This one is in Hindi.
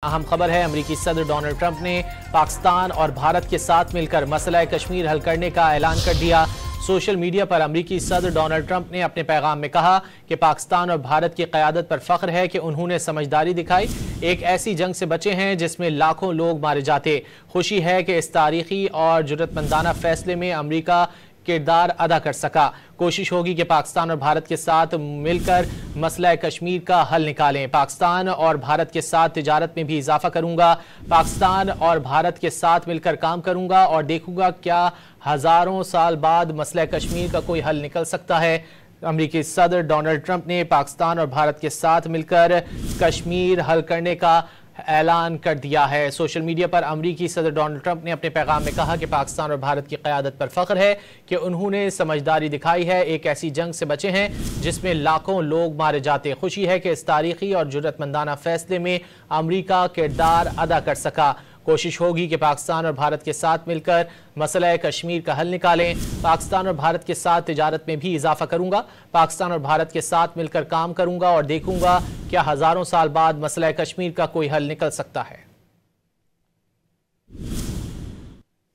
अहम खबर है, अमेरिकी सदर डोनाल्ड ट्रंप ने पाकिस्तान और भारत के साथ मिलकर मसला कश्मीर हल करने का ऐलान कर दिया। सोशल मीडिया पर अमेरिकी सदर डोनाल्ड ट्रंप ने अपने पैगाम में कहा कि पाकिस्तान और भारत की क़यादत पर फख्र है कि उन्होंने समझदारी दिखाई, एक ऐसी जंग से बचे हैं जिसमें लाखों लोग मारे जाते। खुशी है कि इस तारीखी और जुर्रतमंदाना फैसले में अमेरिका किरदार अदा कर सका। कोशिश होगी कि पाकिस्तान और भारत के साथ मिलकर मसला कश्मीर का हल निकालें। पाकिस्तान और भारत के साथ तिजारत में भी इजाफा करूंगा। पाकिस्तान और भारत के साथ मिलकर काम करूंगा और देखूंगा क्या हजारों साल बाद मसला कश्मीर का कोई हल निकल सकता है। अमेरिकी सदर डोनाल्ड ट्रंप ने पाकिस्तान और भारत के साथ मिलकर कश्मीर हल करने का ऐलान कर दिया है। सोशल मीडिया पर अमेरिकी सदर डोनाल्ड ट्रंप ने अपने पैगाम में कहा कि पाकिस्तान और भारत की क़यादत पर फख्र है कि उन्होंने समझदारी दिखाई है, एक ऐसी जंग से बचे हैं जिसमें लाखों लोग मारे जाते। खुशी है कि इस तारीखी और जुर्रतमंदाना फैसले में अमेरिका किरदार अदा कर सका। कोशिश होगी कि पाकिस्तान और भारत के साथ मिलकर मसला कश्मीर का हल निकालें। पाकिस्तान और भारत के साथ तिजारत में भी इजाफा करूंगा। पाकिस्तान और भारत के साथ मिलकर काम करूंगा और देखूंगा क्या हजारों साल बाद मसला कश्मीर का कोई हल निकल सकता है।